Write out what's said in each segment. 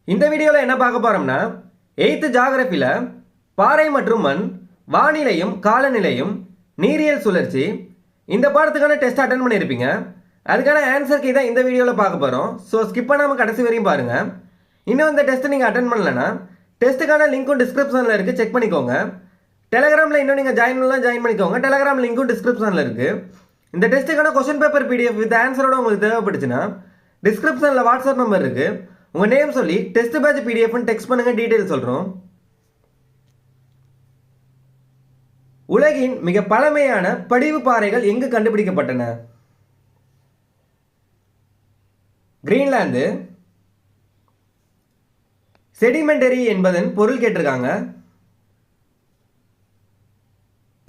இந்த வீடியோவில் என்ன பார்க்க போறோம்னா 8th ஜியோகிராஃபில பாறை மற்றும் மண், வானிலையும் காலநிலையும், நீரியல் சுழற்சி இந்த பாடத்துக்கான டெஸ்ட் அட்டென்ட் பண்ணியிருப்பீங்க. அதுக்கான ஆன்சர் கீ தான் இந்த வீடியோவில் பார்க்க போகிறோம். ஸோ ஸ்கிப் பண்ணாமல் கடைசி வரையும் பாருங்கள். இன்னும் இந்த டெஸ்ட் நீங்கள் அட்டென்ட் பண்ணலன்னா டெஸ்ட்டுக்கான லிங்க்கும் டிஸ்கிரிப்ஷனில் இருக்குது, செக் பண்ணிக்கோங்க. டெலகிராமில் இன்னும் நீங்கள் ஜாயின் பண்ணிக்கோங்க. டெலகிராம் லிங்க்கும் டிஸ்கிரிப்ஷனில் இருக்குது. இந்த டெஸ்ட்டுக்கான கொஸ்டின் பேப்பர் PDF வித் ஆன்சரோட உங்களுக்கு தேவைப்படுச்சுன்னா டிஸ்கிரிப்ஷனில் வாட்ஸ்அப் நம்பர் இருக்குது. உங்கள் நேம் சொல்லி டெஸ்ட் பேட்ச் PDFன்னு டெக்ஸ்ட் பண்ணுங்கள், டீட்டெயில் சொல்கிறோம். உலகின் மிக பழமையான படிவு பாறைகள் எங்கு கண்டுபிடிக்கப்பட்டன? கிரீன்லாந்து. செடிமெண்டரி என்பதன் பொருள் கேட்டிருக்காங்க.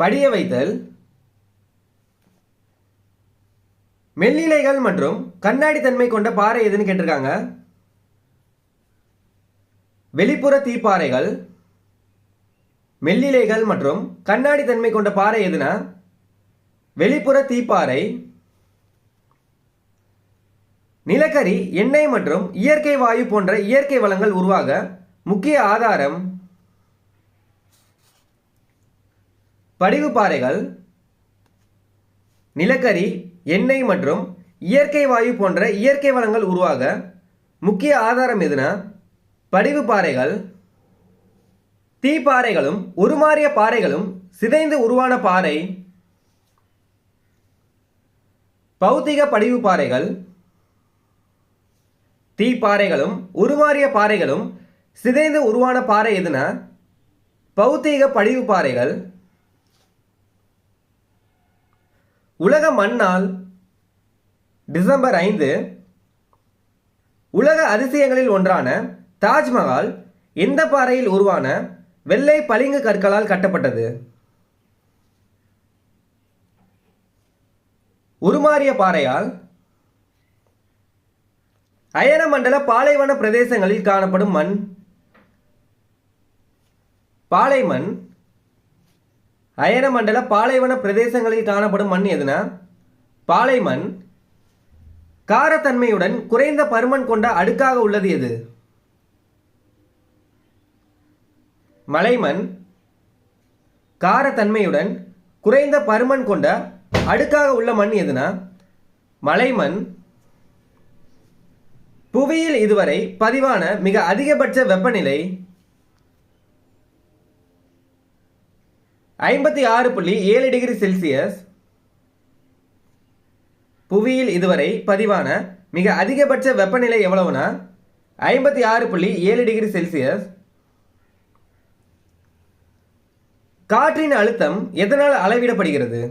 படிய வைத்தல். மெல்லிலைகள் மற்றும் கண்ணாடி தன்மை கொண்ட பாறை எதுன்னு கேட்டிருக்காங்க. வெளிப்புற தீப்பாறைகள். மெல்லிலைகள் மற்றும் கண்ணாடி தன்மை கொண்ட பாறை எதுனா வெளிப்புற தீப்பாறை. நிலக்கரி, எண்ணெய் மற்றும் இயற்கை வாயு போன்ற இயற்கை வளங்கள் உருவாக முக்கிய ஆதாரம். படிவு பாறைகள். நிலக்கரி, எண்ணெய் மற்றும் இயற்கை வாயு போன்ற இயற்கை வளங்கள் உருவாக முக்கிய ஆதாரம் எதுனா படிவு பாறைகள். தீப்பாறைகளும் உருமாறிய பாறைகளும் சிதைந்து உருவான பாறை. பௌத்திக படிவு பாறைகள். தீப்பாறைகளும் உருமாறிய பாறைகளும் சிதைந்து உருவான பாறை எதுனா பௌத்திக படிவு பாறைகள். உலக மண்ணால் டிசம்பர் 5 உலக அதிசயங்களில் ஒன்றான தாஜ்மஹால் எந்த பாறையில் உருவான வெள்ளை பளிங்கு கற்களால் கட்டப்பட்டது? உருமாறிய பாறையால். அயனமண்டல பாலைவன பிரதேசங்களில் காணப்படும் மண். பாலைமண். அயனமண்டல பாலைவன பிரதேசங்களில் காணப்படும் மண் எதுனா பாலைமண். காரத்தன்மையுடன் குறைந்த பருமன் கொண்ட அடுக்காக உள்ளது எது? மலைமண். காரத்தன்மையுடன் குறைந்த பருமன் கொண்ட அடுக்காக உள்ள மண் எதுனா மலைமண். புவியில் இதுவரை பதிவான மிக அதிகபட்ச வெப்பநிலை 56.7 டிகிரி செல்சியஸ். புவியில் இதுவரை பதிவான மிக அதிகபட்ச வெப்பநிலை எவ்வளவுனா 56.7 டிகிரி செல்சியஸ். காற்றின் அழுத்தம் எதனால் அளவிடப்படுகிறது?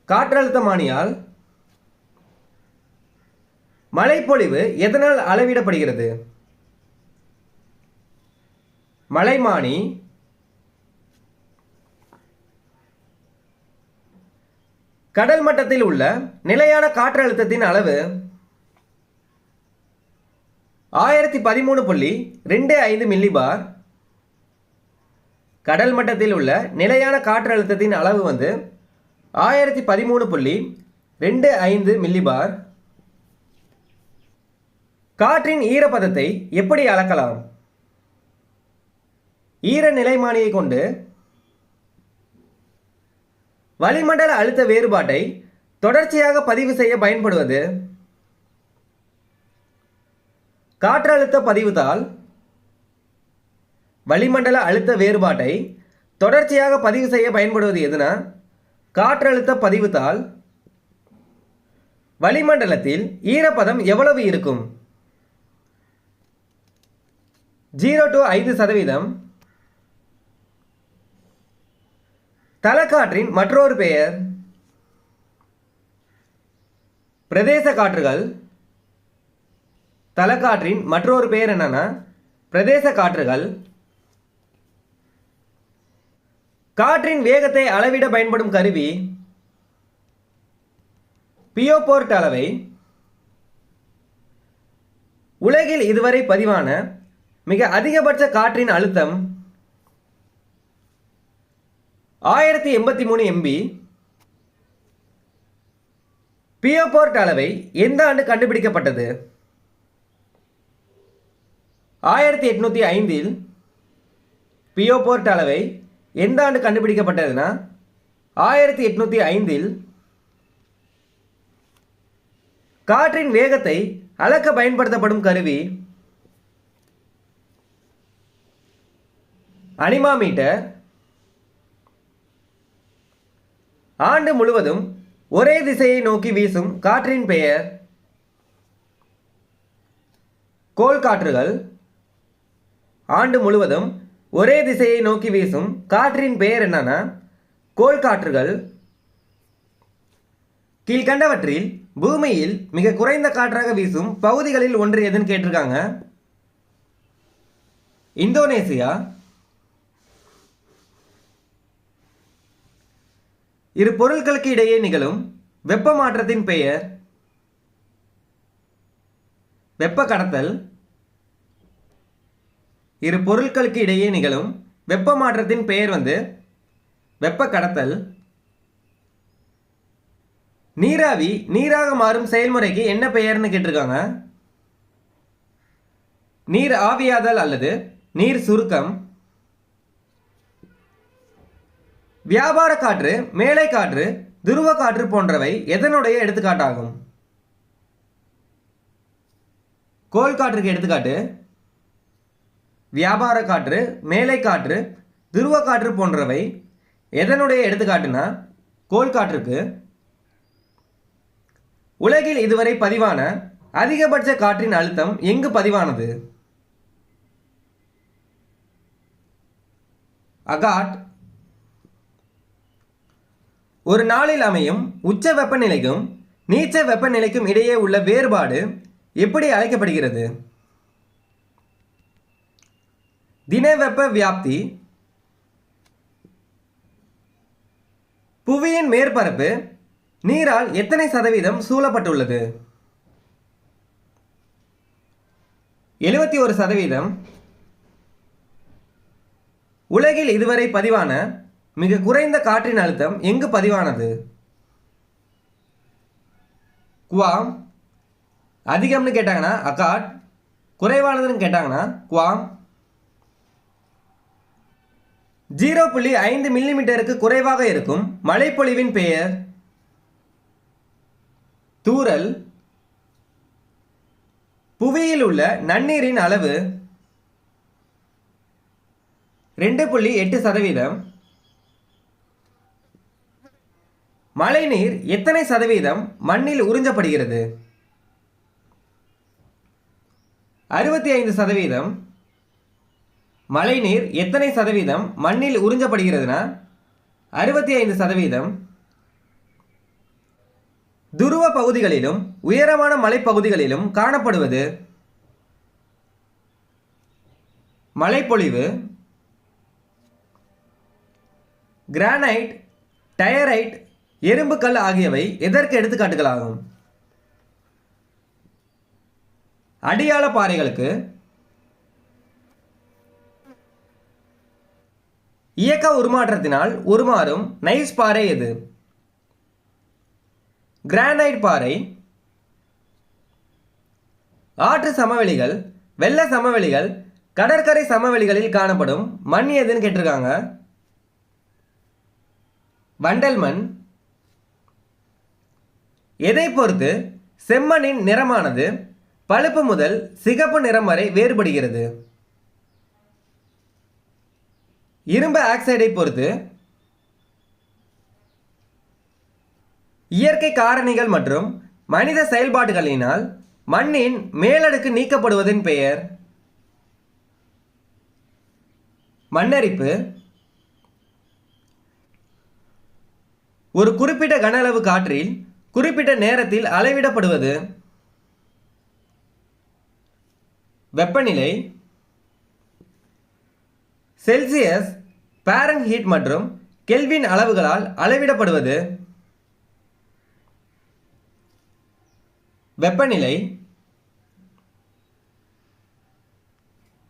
காற்றழுத்தமானியால். மழைப்பொழிவு எதனால் அளவிடப்படுகிறது? மழைமானி. கடல் மட்டத்தில் உள்ள நிலையான காற்றழுத்தத்தின் அளவு 1013.25 மில்லிபார். கடல் மட்டத்தில் உள்ள நிலையான காற்றழுத்தத்தின் அளவு 1013.25 மில்லிபார். காற்றின் ஈரப்பதத்தை எப்படி அளக்கலாம்? ஈர நிலைமானியை கொண்டு. வளிமண்டல அழுத்த வேறுபாட்டை தொடர்ச்சியாக பதிவு செய்ய பயன்படுவது காற்றழுத்த பதிவுத்தாள். வளிமண்டல அழுத்த வேறுபாட்டை தொடர்ச்சியாக பதிவு செய்ய பயன்படுவது எதுனா காற்றழுத்த பதிவுத்தாள். வளிமண்டலத்தில் ஈரப்பதம் எவ்வளவு இருக்கும்? 0 to 5%. தலக்காற்றின் மற்றொரு பெயர் பிரதேச காற்றுகள். தலக்காற்றின் மற்றொரு பெயர் என்னன்னா பிரதேச காற்றுகள். காற்றின் வேகத்தை அளவிட பயன்படும் கருவி பியோபோர்ட் அளவை. உலகில் இதுவரை பதிவான மிக அதிகபட்ச காற்றின் அழுத்தம் 1083 MB. பியோபோர்ட் அளவை எந்த ஆண்டு கண்டுபிடிக்கப்பட்டது? 1805 பியோபோர்ட் அளவை எந்த ஆண்டு கண்டுபிடிக்கப்பட்டதுன்னா 1805. காற்றின் வேகத்தை அளக்க பயன்படுத்தப்படும் கருவி அனிமாமீட்டர். ஆண்டு முழுவதும் ஒரே திசையை நோக்கி வீசும் காற்றின் பெயர் கோள் காற்றுகள். ஆண்டு முழுவதும் ஒரே திசையை நோக்கி வீசும் காற்றின் பெயர் என்னன்னா கோள் காற்றுகள். கீழ்கண்டவற்றில் பூமியில் மிக குறைந்த காற்றாக வீசும் பகுதிகளில் ஒன்று எதுன்னு கேட்டிருக்காங்க. இந்தோனேசியா. இரு பொருட்களுக்கு இடையே நிகழும் வெப்ப மாற்றத்தின் பெயர் வெப்ப கடத்தல். இரு பொருட்களுக்கு இடையே நிகழும் வெப்ப மாற்றத்தின் பெயர் வெப்ப கடத்தல். நீராவி நீராக மாறும் செயல்முறைக்கு என்ன பெயர்னு கேட்டிருக்காங்க. நீர் ஆவியாதல் அல்லது நீர் சுருக்கம். வியாபார காற்று, மேலை காற்று, துருவ காற்று போன்றவை எதனுடைய எடுத்துக்காட்டாகும்? கோள் காற்றுக்கு எடுத்துக்காட்டு வியாபார காற்று, மேலை காற்று, துருவ காற்று போன்றவை எதனுடைய எடுத்துக்காட்டுனா கோள் காற்றுக்கு. உலகில் இதுவரை பதிவான அதிகபட்ச காற்றின் அழுத்தம் எங்கு பதிவானது? அகாட். ஒரு நாளில் அமையும் உச்ச வெப்பநிலைக்கும் நீச்ச வெப்பநிலைக்கும் இடையே உள்ள வேறுபாடு எப்படி அழைக்கப்படுகிறது? தின வெப்ப வியாப்தி. புவியின் மேற்பரப்பு நீரால் எத்தனை சதவீதம் சூழப்பட்டுள்ளது? 71%. உலகில் இதுவரை பதிவான மிக குறைந்த காற்றின் அழுத்தம் எங்கு பதிவானது? குவாம். அதிகம்னு கேட்டாங்கன்னா அகாட், குறைவானதுன்னு கேட்டாங்கன்னா குவாம். 0.5 மில்லிமீட்டருக்கு குறைவாக இருக்கும் மழைப்பொழிவின் பெயர் தூறல். புவியில் உள்ள நன்னீரின் அளவு 2.8%. மழைநீர் எத்தனை சதவீதம் மண்ணில் உறிஞ்சப்படுகிறது? 65%. மழைநீர் எத்தனை சதவீதம் மண்ணில் உறிஞ்சப்படுகிறதுனா 65%. துருவ பகுதிகளிலும் உயரமான மலைப்பகுதிகளிலும் காணப்படுவது மழைப்பொழிவு. கிரானைட், டயரைட், எறும்புக்கல் ஆகியவை எதற்கு எடுத்துக்காட்டுகளாகும்? அடியாள பாறைகளுக்கு. இயக்க உருமாற்றத்தினால் உருமாறும் நைஸ் பாறை எது? கிரானைட் பாறை. ஆற்று சமவெளிகள், வெள்ள சமவெளிகள், கடற்கரை சமவெளிகளில் காணப்படும் மண் எதுன்னு கேட்டிருக்காங்க. வண்டல் மண். எதை பொறுத்து செம்மண்ணின் நிறமானது பழுப்பு முதல் சிகப்பு நிறம் வரை வேறுபடுகிறது? இரும்பு ஆக்சைடை பொறுத்து. இயற்கை காரணிகள் மற்றும் மனித செயல்பாடுகளினால் மண்ணின் மேலடுக்கு நீக்கப்படுவதன் பெயர் மண்ணரிப்பு. ஒரு குறிப்பிட்ட கன அளவு காற்றில் குறிப்பிட்ட நேரத்தில் அளவிடப்படுவது வெப்பநிலை. செல்சியஸ், பாரன்ஹீட் மற்றும் கெல்வின் அளவுகளால் அளவிடப்படுவது வெப்பநிலை.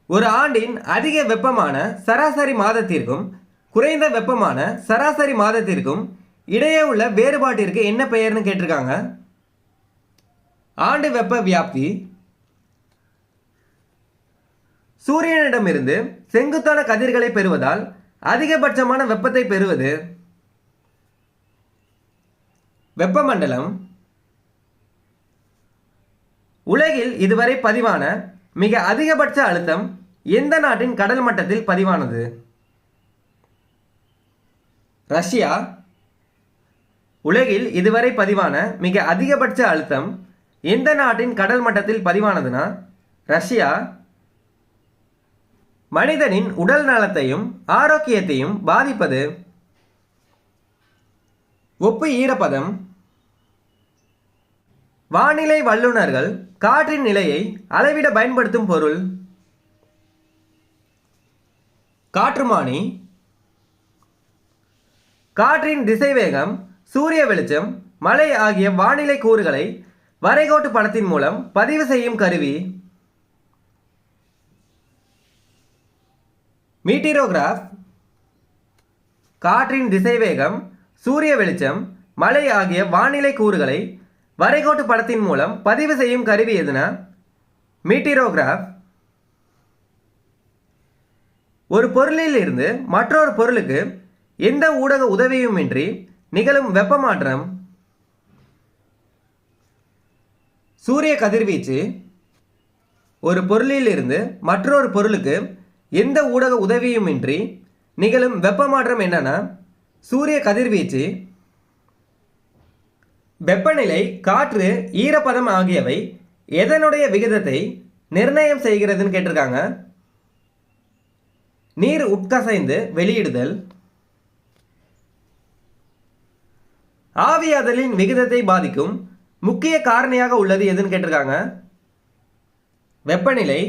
ஒரு ஆண்டின் அதிக வெப்பமான சராசரி மாதத்திற்கும் குறைந்த வெப்பமான சராசரி மாதத்திற்கும் இடையே உள்ள வேறுபாட்டிற்கு என்ன பெயர்னு கேட்டிருக்காங்க. ஆண்டு வெப்ப வியாப்தி. சூரியனிடமிருந்து செங்குத்தான கதிர்களை பெறுவதால் அதிகபட்சமான வெப்பத்தை பெறுவது. வெப்பமண்டலம். உலகில் இதுவரை பதிவான மிக அதிகபட்ச அழுத்தம் எந்த நாட்டின் கடல் மட்டத்தில் பதிவானது? ரஷ்யா. உலகில் இதுவரை பதிவான மிக அதிகபட்ச அழுத்தம் எந்த நாட்டின் கடல் மட்டத்தில் பதிவானதுன்னா ரஷ்யா. மனிதனின் உடல் நலத்தையும் ஆரோக்கியத்தையும் பாதிப்பது. ஒப்பு ஈரப்பதம். வானிலை வல்லுநர்கள் காற்றின் நிலையை அளவிட பயன்படுத்தும் பொருள். காற்றுமானி. காற்றின் திசைவேகம், சூரிய வெளிச்சம், மழை ஆகிய வானிலை கூறுகளை வரைகோட்டு படத்தின் மூலம் பதிவு செய்யும் கருவி. மீட்டிரோகிராஃப். காற்றின் திசைவேகம், சூரிய வெளிச்சம், மழை ஆகிய வானிலை கூறுகளை வரைகோட்டு படத்தின் மூலம் பதிவு செய்யும் கருவி எதுனா மீட்டிரோகிராஃப். ஒரு பொருளில் இருந்து மற்றொரு பொருளுக்கு எந்த ஊடக உதவியுமின்றி நிகழும் வெப்பமாற்றம். சூரிய கதிர்வீச்சு. ஒரு பொருளில் இருந்து மற்றொரு பொருளுக்கு எந்த ஊடக உதவியுமின்றி நிகழும் வெப்பமாற்றம் என்னன்னா சூரிய கதிர்வீச்சு. வெப்பநிலை, காற்று, ஈரப்பதம் ஆகியவை எதனுடைய விகிதத்தை நிர்ணயம் செய்கிறதுன்னு கேட்டிருக்காங்க. நீர் உட்கசைந்து வெளியிடுதல். ஆவியாதலின் விகிதத்தை பாதிக்கும் முக்கிய காரணியாக உள்ளது எதுன்னு கேட்டிருக்காங்க. வெப்பநிலை.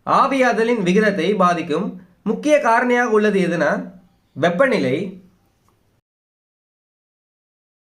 ஆவியாதலின் விகிதத்தை பாதிக்கும் முக்கிய காரணியாக உள்ளது எதுனா வெப்பநிலை.